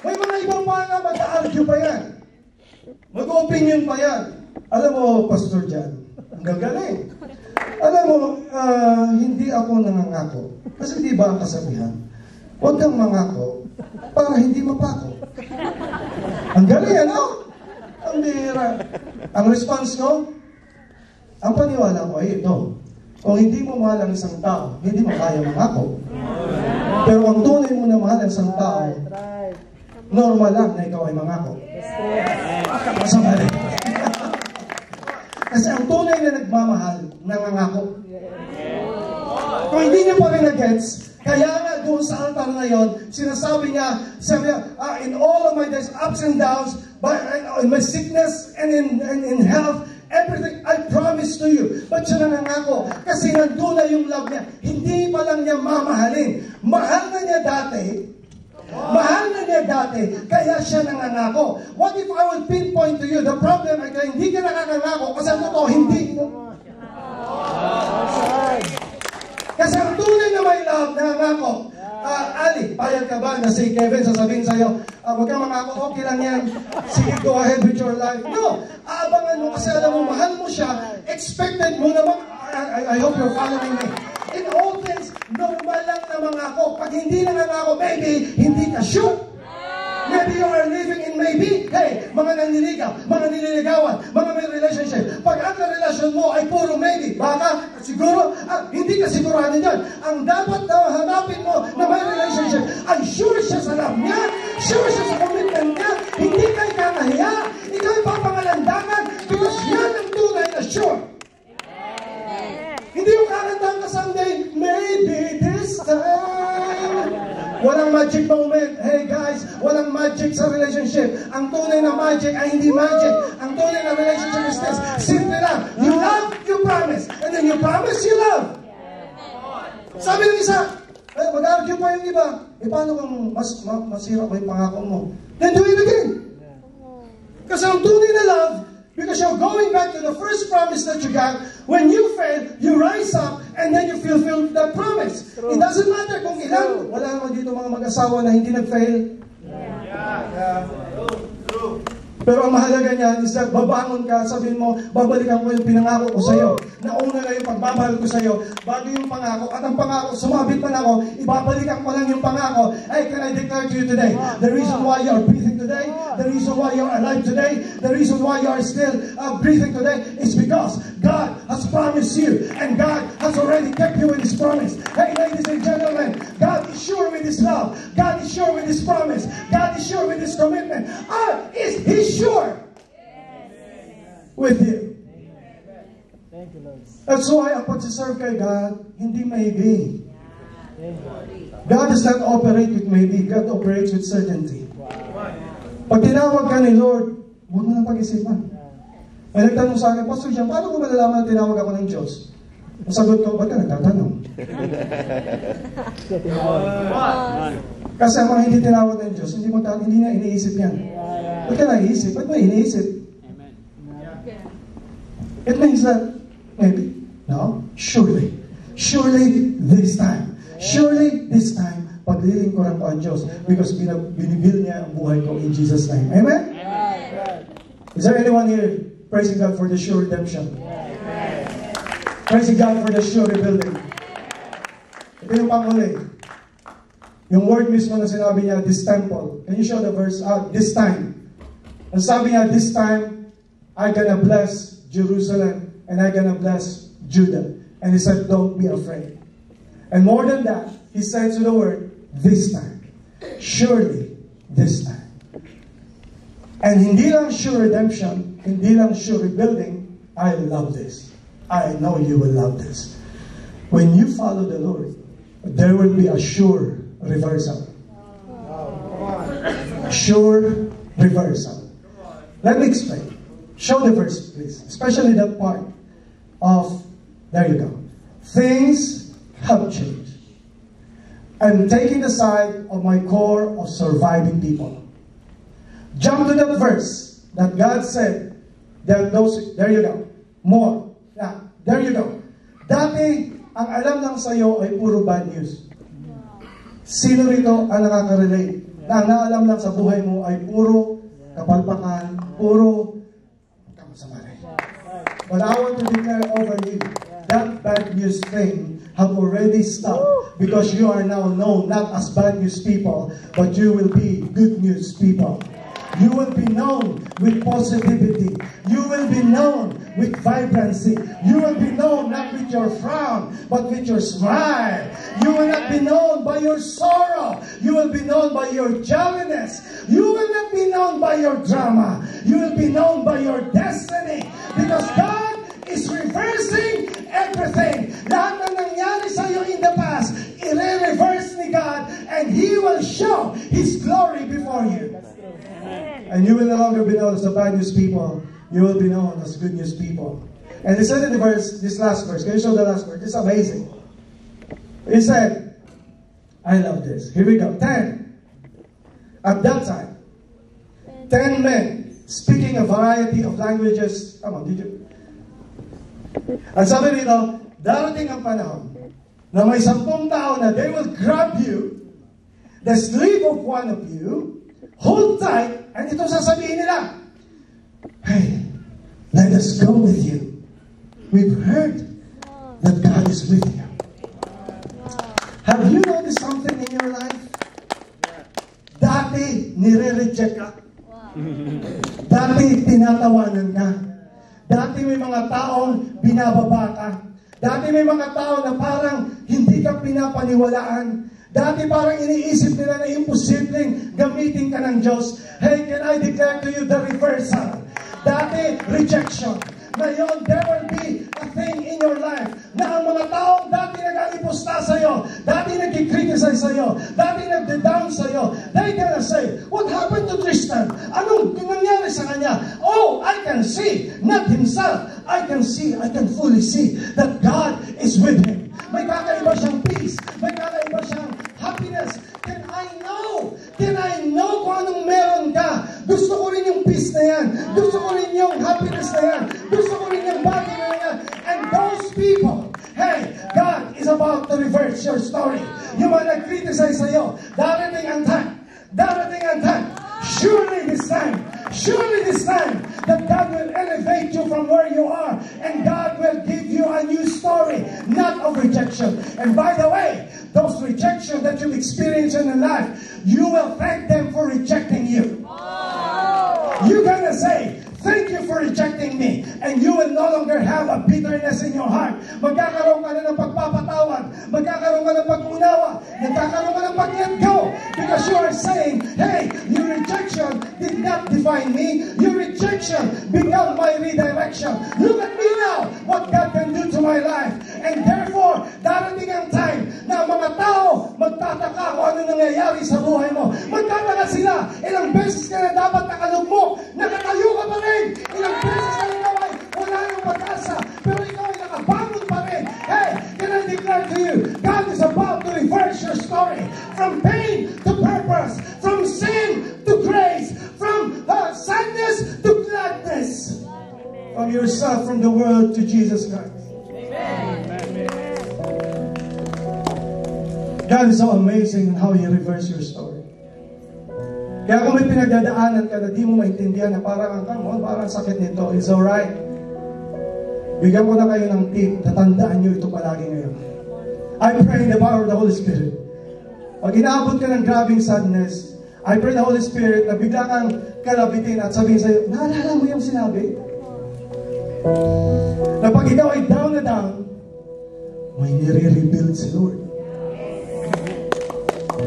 [SPEAKER 1] May mga ibang mga mag-argue pa yan. Mag-opinion pa yan. Alam mo, Pastor John, ang gagaling. Alam mo, hindi ako nangangako. Kasi di ba ang kasabihan? Huwag kang mangako para hindi mapako. Ang galing, ano? Ang bihira. Ang response ko, ang paniwala ko ay ito. Kung hindi mo mahal ang isang tao, hindi mo kaya mangako. Pero kung tunay mo na mahal ang isang tao, normal lang na ikaw ay mangako. Masama. Kasi ang tunay na nagmamahal, nangangako. Kung hindi niya pa rin na-gets, kaya nga doon sa altar na yon, sinasabi niya, in all of my days, ups and downs, but in my sickness and in health, everything I promise to you. But siya nangangako, kasi nandun na yung love niya. Hindi pa lang niya mamahalin. Mahal na niya dati, kaya siya nangangako. What if I will pinpoint to you, the problem ay kaya hindi ka nakakangako, kasi ang totoo, hindi mo. Kasi ang tunay na may love, nangangako. Ali, payag ka ba na si Kevin sasabihin sa'yo, huwag kang mangako, okay lang yan. Sige, go ahead with your life. No, aabangan mo kasi alam mo, mahal mo siya, expected mo naman, I hope you're following me. In all things, normal lang na mangako. Pag hindi na nangako, maybe, hindi ka sure. Maybe you are living in maybe. Hey, mga nanliligaw, mga nililigawan, mga may relationship. Pag ang relasyon mo ay puro maybe, baka, siguro, hindi ka sigurado dyan. Ang dapat na hanapin mo na may relationship ay sure siya sa love niya, sure siya sa commitment niya, hindi ka ikakahiya, ikaw ay papangalandangan because yan ang tunay na sure. Hindi yung kakantahan ka someday, maybe this time. Walang magic moment. Hey guys, walang magic sa relationship. Ang tunay na magic ay hindi magic. Ang tunay na relationship is this. Simple lang. You love, you promise. And then you promise, you love. Sabi ng isa, mag-argue pa yung iba. Paano kung masira ko yung pangako mo? Then do it again. Kasi ang tunay na love, because you're going back to the first promise that you got. When you fail, you rise up and then you fulfill that promise. True. It doesn't matter kung ilan. Wala naman dito mga mag-asawa na hindi nag-fail. True. Pero ang mahalaga niyan is that babangon ka, sabihin mo, babalikan ko yung pinangako ko sa'yo. Nauna na yung pagbabalik ko sa'yo, bago yung pangako. At ang pangako, sumabit man ako, ibabalikan ko lang yung pangako. Hey, can I declare to you today, the reason why you are breathing today, the reason why you are alive today, the reason why you are still breathing today, is because God has promised you, and God has already kept you in His promise. Hey, ladies and gentlemen, God is sure with His love. God is sure with His promise. God is sure with His commitment. Is He sure with you?
[SPEAKER 3] Thank you, Lord.
[SPEAKER 1] That's why ang pagsiserve kay God, hindi maybe. God does not operate with maybe. God operates with certainty. Pag tinawag ka ni Lord, huwag mo nang pag-isipan. May nagtanong sa akin, Pastor Jean, paano ko malalaman na tinawag ako ng Diyos? Ang sagot ko, ba't ka nagtatanong? Kasi ang mga hindi tinawag ng Diyos, hindi na iniisip yan. Ba't ka nag-iisip? Ba't mo iniisip? It means that, maybe, no, surely this time, paglilingkuran ko ang Diyos because binibil niya ang buhay ko in Jesus' name. Amen? Is there anyone here praising God for the sure redemption? Praising God for the sure rebuilding. Ito yung panghuli. Yung word mismo na sinabi niya, this temple. Can you show the verse? This time. Ang sabi niya, this time, I'm gonna bless Jerusalem and I'm gonna bless Judah. And He said, don't be afraid. And more than that, He said to the word, this time. Surely, this time. And hindi lang sure redemption, hindi lang sure rebuilding, I love this. I know you will love this. When you follow the Lord, there will be a sure reversal. Sure reversal. Let me explain. Show the verse, please. Especially that part of, there you go. Things have changed. I'm taking the side of my core of surviving people. Jump to that verse that God said that those, there you go. More. Yeah, there you go. Dati, ang alam lang sa'yo ay puro bad news. Sino rito ang nakaka-relate? Na ang naalam lang sa buhay mo ay puro kapalpakan, puro kamasama rin. But I want to declare over you, that bad news thing have already stopped because you are now known not as bad news people, but you will be good news people. You will be known with positivity. You will be known with vibrancy. You will be known not with your frown, but with your smile. You will not be known by your sorrow. You will be known by your jolliness. You will not be known by your drama. You will be known by your destiny. Because God is reversing everything. Lahat ng nangyari sa iyo in the past, i-reverse ni God, and He will show His glory before you. And you will no longer be known as the bad news people. You will be known as good news people. And he said in the verse, this last verse, can you show the last verse? It's amazing. He said, I love this. Here we go. 10. At that time, 10 men speaking a variety of languages. Come on, did you? At sabi nito, darating ang panahon na may 10 tao na they will grab you, the sleeve of one of you, hold tight, and ito sasabihin nila, hey, let us go with you. We've heard that God is with you. Have you noticed something in your life? That Dati, nire-reject ka. Dati, tinatawanan ka. Dati, may mga taong binababa ka. Dati, may mga tao na parang hindi ka pinapaniwalaan. Dati, parang iniisip nila na imposibleng gamitin ka ng Diyos. Hey, can I declare to you the reversal? Dati, rejection. Ngayon, there will be a thing in your life na ang mga taong dati nag-alipusta sa'yo, dati nag-criticize sa'yo, dati nag-down sa'yo, they gonna say, what happened to Tristan? Anong nangyari sa kanya? Oh, I can see, not himself. I can see, I can fully see that God is with him. May kakaiba siyang peace. May kakaiba siyang happiness. Can I know kung anong meron ka? Gusto ko rin yung peace na yan. Gusto ko rin yung happiness na yan. Gusto ko rin yung bagay na yan. And those people, hey, God is about to reverse your story. Yung mga nag-criticize sa'yo, darating ang time. Surely this time, that God will elevate you from where you are, and God will give you a new story, not of rejection. And by the way, those rejections that you've experienced in your life, you will thank them for rejecting you. You're gonna say, thank you for rejecting me. And you will no longer have a bitterness in your heart. Magkakaroon ka na ng pagpapatawad. Magkakaroon ka ng pag-unawa. Magkakaroon ka ng pag-let go. Because you are saying, hey, your rejection did not define me. Your rejection became my redirection. Look at me now, what God can do to my life. And therefore, darating ang time na mga tao magtataka kung ano nangyayari sa buhay mo. Magtataka sila, ilang beses ka na dapat nakalugmok, nakatayo ka pa rin. Ilang beses na ikaw ay wala yung pag-asa, pero ikaw ay nakabangon pa rin. Hey, can I declare to you, God is about to reverse your story from pain to purpose, from sin to grace, from sadness to gladness, from yourself, from the world to Jesus Christ. God is so amazing in how He reverses your story. Kaya kung may pinagdadaanan ka na di mo maintindihan na parang sakit nito, it's alright. Bigyan ko na kayo ng tip, tatandaan nyo ito palagi ngayon. I pray in the power of the Holy Spirit. Pag inaabot ka ng grabing sadness, I pray the Holy Spirit na bigla kang kalabitin at sabihin sa'yo, naalala mo yung sinabi? Na pag ikaw ay down na down, may nire-rebuild si Lord.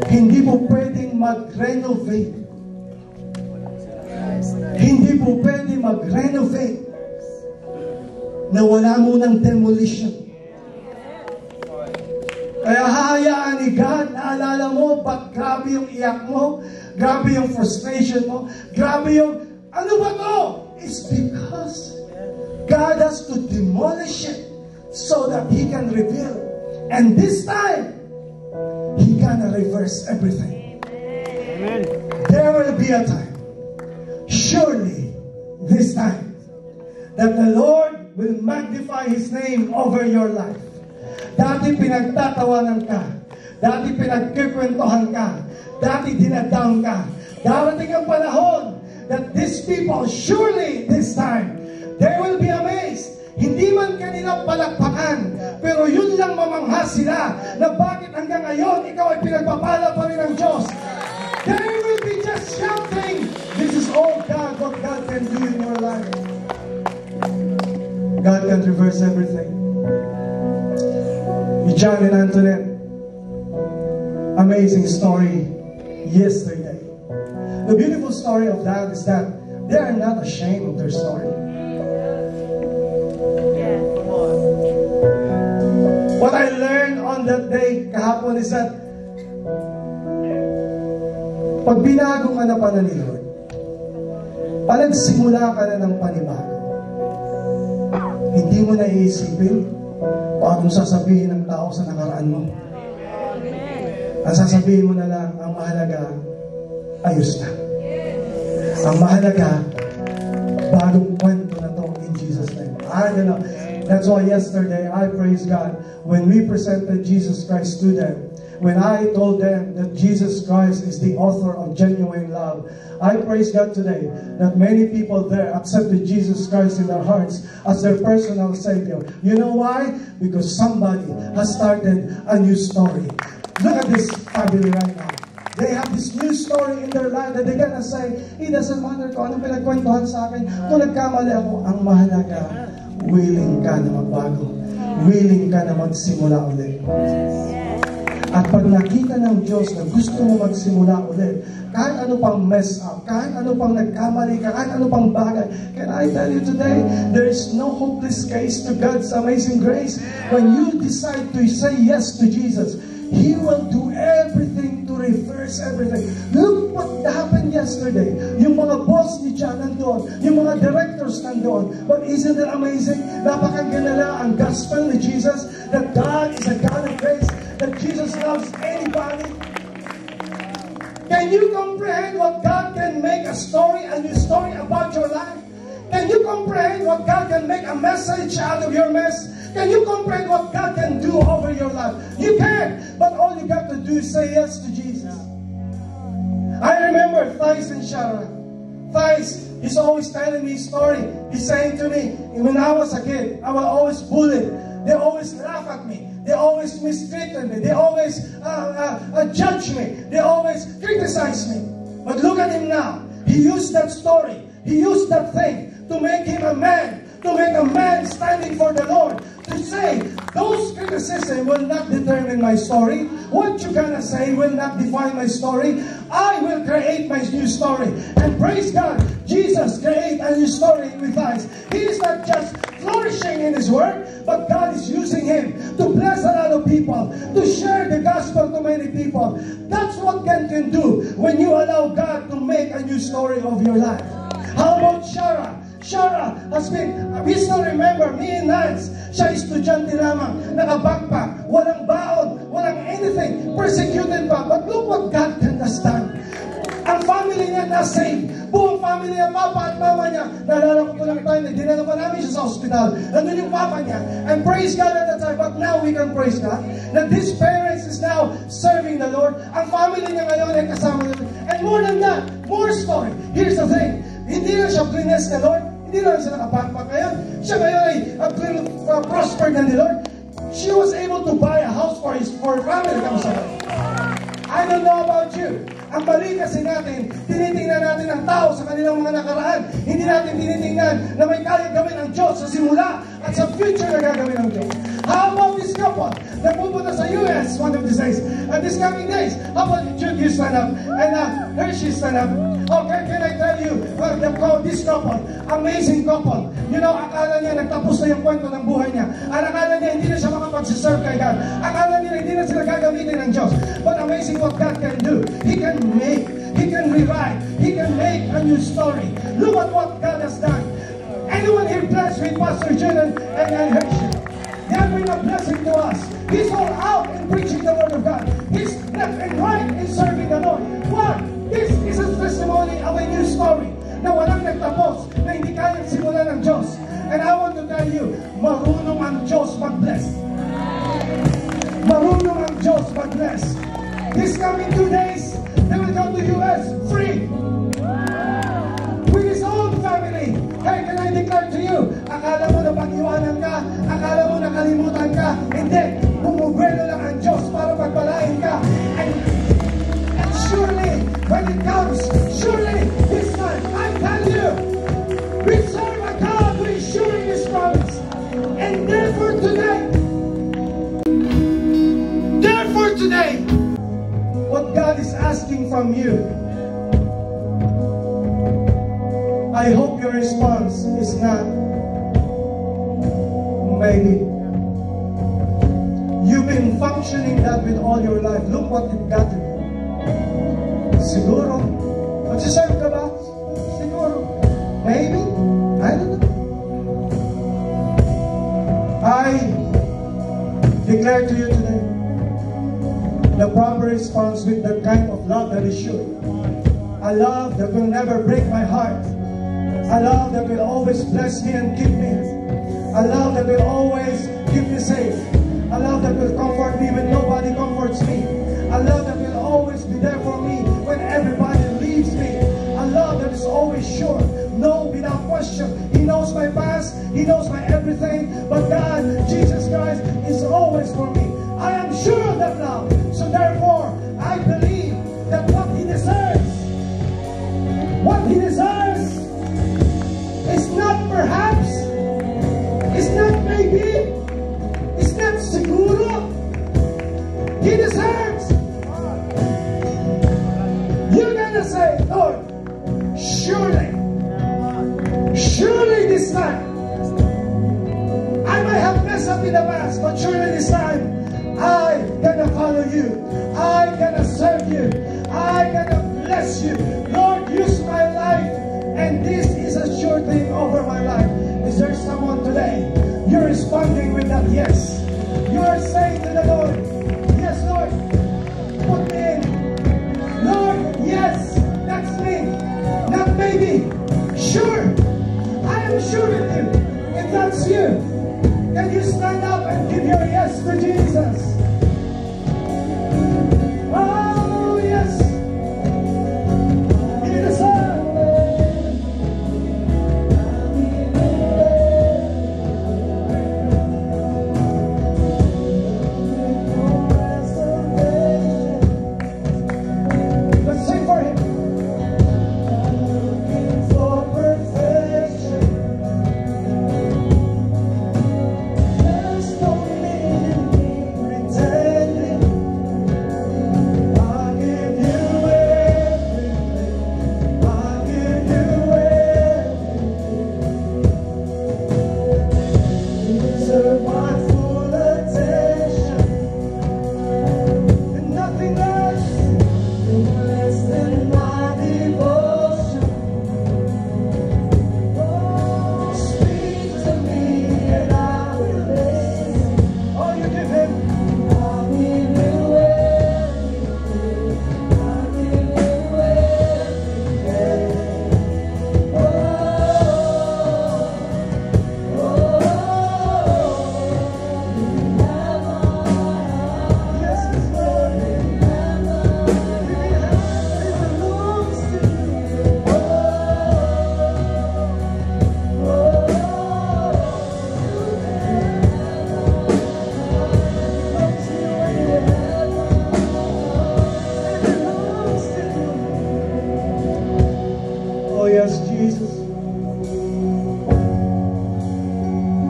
[SPEAKER 1] Hindi po pwedeng mag-renovate. Hindi po pwedeng mag-renovate na wala munang demolition. Kaya hahayaan ni God, naalala mo, ba't grabe yung iyak mo, grabe yung frustration mo, grabe yung, ano ba to? It's because God has to demolish it so that He can reveal. And this time, He gonna reverse everything. Amen. There will be a time, surely this time, that the Lord will magnify His name over your life. Dati pinagtatawanan ka, dati pinagkikwentuhan ka, dati dinadown ka. Darating ang panahon that these people, surely this time, they will be amazed. Hindi man kanila palakpakan, pero yun lang mamangha sila na bakit hanggang ngayon ikaw ay pinagpapala pa rin ng Diyos. They will be just shouting, this is all God, what God can do in your life. God can reverse everything. John and Antoinette, amazing story yesterday. The beautiful story of that is that they are not ashamed of their story. What I learned on that day kahapon is that pag binago ka na pala ni Lord, nagsimula ka na ng panibago, hindi mo na iisipin o anong sasabihin ng tao sa nakaraan mo. Ang sasabihin mo na lang, ang mahalaga, ayos na. Ang mahalaga, bagong kwento na to in Jesus' name. I don't know. That's why yesterday, I praise God, when we presented Jesus Christ to them, when I told them that Jesus Christ is the author of genuine love, I praise God today that many people there accepted Jesus Christ in their hearts as their personal Savior. You know why? Because somebody has started a new story. Look at this family right now. They have this new story in their life that they're gonna say, it doesn't matter kung anong pinagkwentuhan sa akin. Kung nagkamali ako, ang mahalaga, willing ka na magbago. Willing ka na magsimula ulit. At pag nakita ng Diyos na gusto mo magsimula ulit, kahit ano pang mess up, kahit ano pang nagkamali ka, kahit ano pang bagay, can I tell you today, there is no hopeless case to God's amazing grace. When you decide to say yes to Jesus, He will do everything to reverse everything. Look what happened yesterday. Yung mga boss ni John nandoon, yung mga directors nandoon. But isn't it amazing? Napakaganda na ang gospel ni Jesus, that God is a God of grace, that Jesus loves anybody. Can you comprehend what God can make a story, a new story about your life? Can you comprehend what God can make a message out of your mess? Can you comprehend what God can do over your life? You can, but all you got to do is say yes to Jesus. I remember Thais and Shara. Thais, he's always telling me a story. He's saying to me, when I was a kid, I was always bullied. They always laugh at me. They always mistreated me. They always judge me. They always criticize me. But look at him now. He used that story. He used that thing to make him a man. To make a man standing for the Lord. To say, those criticisms will not determine my story. What you're gonna say will not define my story. I will create my new story. And praise God, Jesus created a new story with us. He is not just flourishing in His Word, but God is using Him to bless a lot of people, to share the gospel to many people. That's what God can do when you allow God to make a new story of your life. How about Shara? Shara has been, we still remember, me and Lance, siya estudyante lamang, naka-backpack, walang baon, walang anything, persecuted pa. But look what God has done. Ang family niya na-saved. Buong family niya, papa at mama niya. Nalala ko po lang tayo, dinala pa namin siya sa hospital. Nandun yung papa niya. And praise God at that time. But now we can praise God that these parents is now serving the Lord. Ang family niya ngayon ay kasama niya. And more than that, more story. Here's the thing. Hindi na siya blessed na Lord. Hindi na siya nakabackpack ngayon. Siya ngayon ay prospered na ni Lord. She was able to buy a house for her family. I don't know about you. Ang mali kasi natin, tinitingnan natin ang tao sa kanilang mga nakaraan. Hindi natin tinitingnan na may kaya gawin ang Diyos sa simula at sa future na gagawin ng Diyos. How about this couple na pupunta sa US one of these days? And these coming days, how about Jude, you stand up? And Hershey stand up. Okay, can I tell you, this couple, amazing couple. You know, akala niya nagtapos na yung kwento ng buhay niya. Akala niya hindi na siya makapagsiserve kay God. Akala niya hindi na sila gagamitin ng Diyos. But amazing what God can do. He can make, He can rewrite, He can make a new story. Look at what God has done. Anyone here blessed with Pastor Jude and Hershey? They have been a blessing to us. He's all out in preaching the Word of God. He's left and right in serving the Lord. What? This is a testimony of a new story na walang nagtapos, na hindi kayang simulan ng Diyos. And I want to tell you, marunong ang Diyos mag-bless. Marunong ang Diyos mag-bless. This coming 2 days, they will go to US free. With his own family. Hey, can I declare to you, akala mo na pag-iwanan ka, akala mo nakalimutan ka, hindi, bumubuelo lang ang Diyos para pagpalain ka. And surely, when it comes, surely, this time, I tell you, we serve a God who is ensuring His promise. And therefore today, what God is asking from you, I hope your response is not maybe. You've been functioning that with all your life. Look what it got to do. Siguro. Magsiserve ka ba? Siguro. Maybe. I don't know. I declare to you today the proper response with the kind of love that it should. A love that will never break my heart. A love that will always bless me and keep me. A love that will always keep me safe. A love that will comfort me when nobody comforts me. A love that will always be there for me when everybody leaves me. A love that is always sure. No, without question. He knows my past. He knows my everything. But God, Jesus Christ, is always for me. I am sure of that love. So therefore, I believe that surely this time, I might have messed up in the past, but surely this time, I gonna follow you. I gonna serve you. I gonna bless you. Lord, use my life. And this is a sure thing over my life. Is there someone today? You're responding with that yes. You are saying to the Lord, yes, Lord, put me in. Lord, yes, that's me. Not maybe. Sure. I am sure with you. If that's you, can you stand up and give your yes to Jesus? Oh, yes. Give the Son. Let's sing for Him.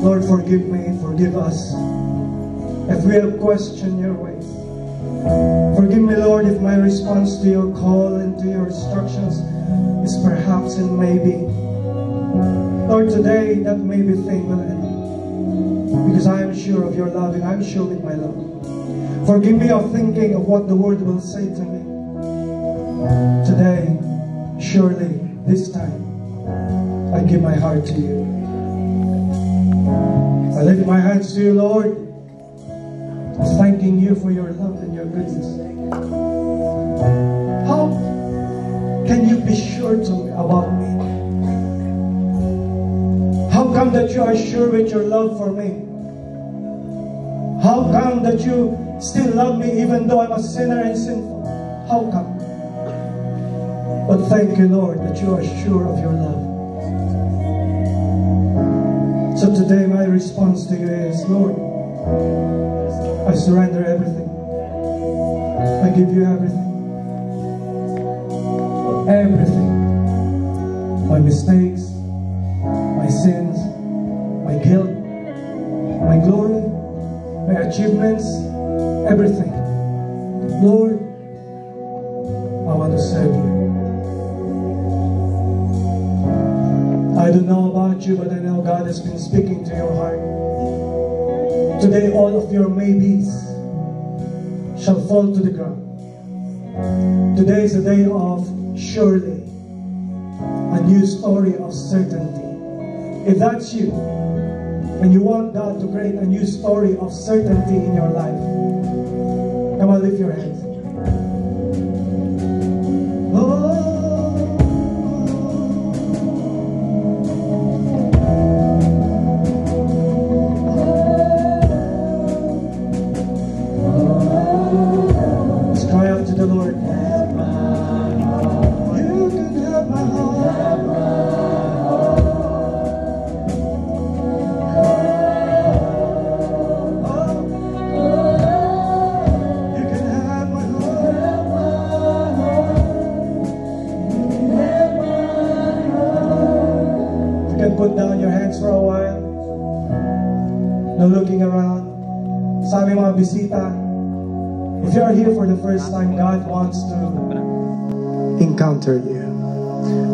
[SPEAKER 1] Lord, forgive me, forgive us if we have questioned your ways. Forgive me, Lord, if my response to your call and to your instructions is perhaps and maybe. Lord, today that maybe thing will end, because I am sure of your love and I'm sure with my love. Forgive me of thinking of what the word will say to me. Today, surely, this time, I give my heart to you. I lift my hands to you, Lord, thanking you for your love and your goodness. How can you be sure about me? How come that you are sure with your love for me? How come that you still love me even though I'm a sinner and sinful? How come? But thank you, Lord, that you are sure of your love. So today my response to you is, Lord, I surrender everything. I give you everything. Everything. My mistakes, my sins, my guilt, my glory, my achievements, everything. Lord, I want to serve you. I don't know about you, but I know God has been speaking to your heart. Today, all of your maybes shall fall to the ground. Today is a day of surely, a new story of certainty. If that's you, and you want God to create a new story of certainty in your life, come on, lift your hands. Put down your hands for a while. No looking around. Sabi mga bisita, if you are here for the first time, God wants to encounter you.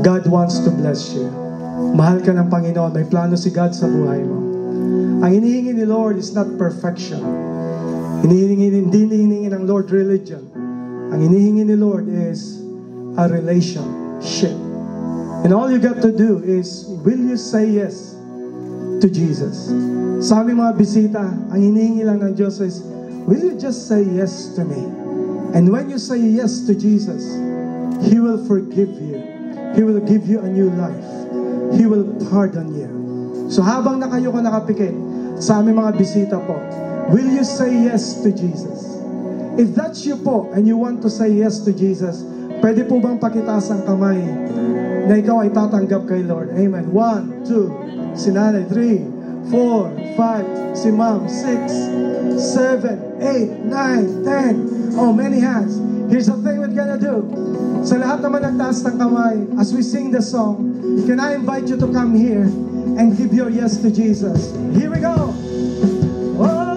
[SPEAKER 1] God wants to bless you.
[SPEAKER 4] Mahal ka ng Panginoon. May plano si God sa buhay mo. Ang hinihingi ni Lord is not perfection. Hindi hinihingi ng Lord religion. Ang hinihingi ni Lord is a relationship. And all you got to do is, will you say yes to Jesus? Sa aming mga bisita, ang hinihingi lang ng Diyos is, will you just say yes to me? And when you say yes to Jesus, He will forgive you. He will give you a new life. He will pardon you. So habang kayo ko nakapikit sa aming mga bisita po, will you say yes to Jesus? If that's you po, and you want to say yes to Jesus, pwede po bang pakitaas ang kamay na ikaw ay tatanggap kay Lord? Amen. 1, 2, si nanay, 3, 4, 5, si ma'am, 6, 7, 8, 9, 10. Oh, many hands. Here's the thing we're gonna do. Sa lahat naman nagtaas ng kamay, as we sing the song, can I invite you to come here and give your yes to Jesus? Here we go. Oh!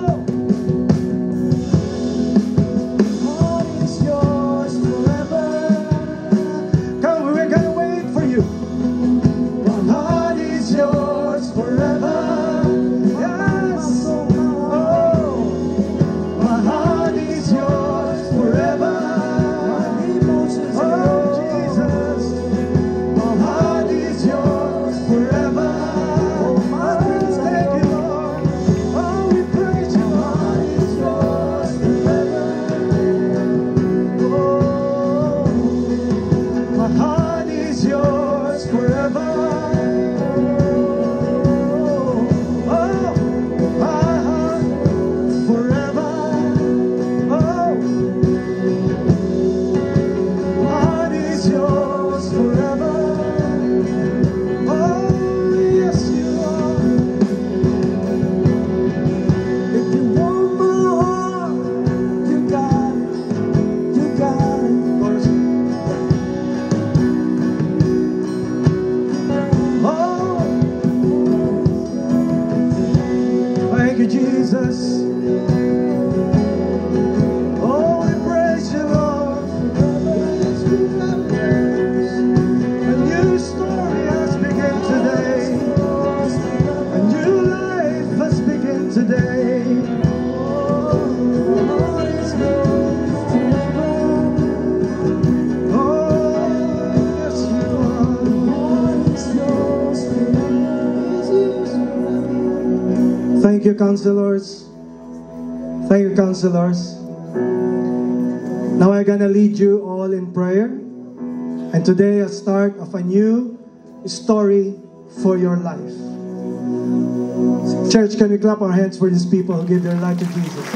[SPEAKER 4] Thank you, counselors. Thank you, counselors. Now I'm gonna lead you all in prayer. And today a start of a new story for your life. Church, can we clap our hands for these people who give their life to Jesus?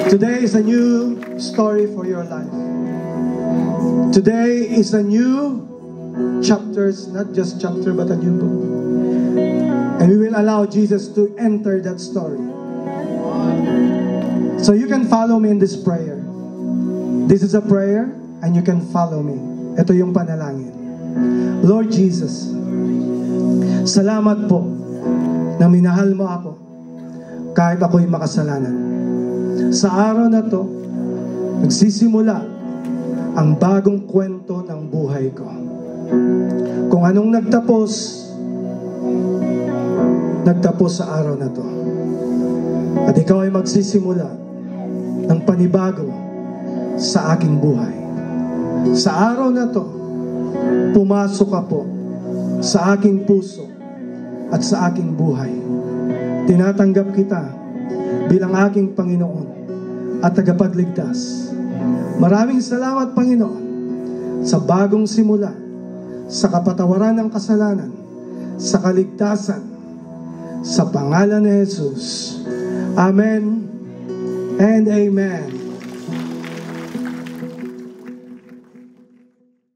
[SPEAKER 4] Today is a new story for your life. Today is a new chapters, not just chapter, but a new book. And we will allow Jesus to enter that story. So you can follow me in this prayer. This is a prayer, and you can follow me. Ito yung panalangin. Lord Jesus, salamat po na minahal mo ako kahit ako'y makasalanan. Sa araw na to, nagsisimula ang bagong kwento ng buhay ko. Kung anong nagtapos sa araw na to. At ikaw ay magsisimula ng panibago sa aking buhay. Sa araw na to, pumasok ka po sa aking puso at sa aking buhay. Tinatanggap kita bilang aking Panginoon at tagapagligtas. Maraming salamat, Panginoon, sa bagong simula, sa kapatawaran ng kasalanan, sa kaligtasan, sa pangalan ni Jesus. Amen and amen.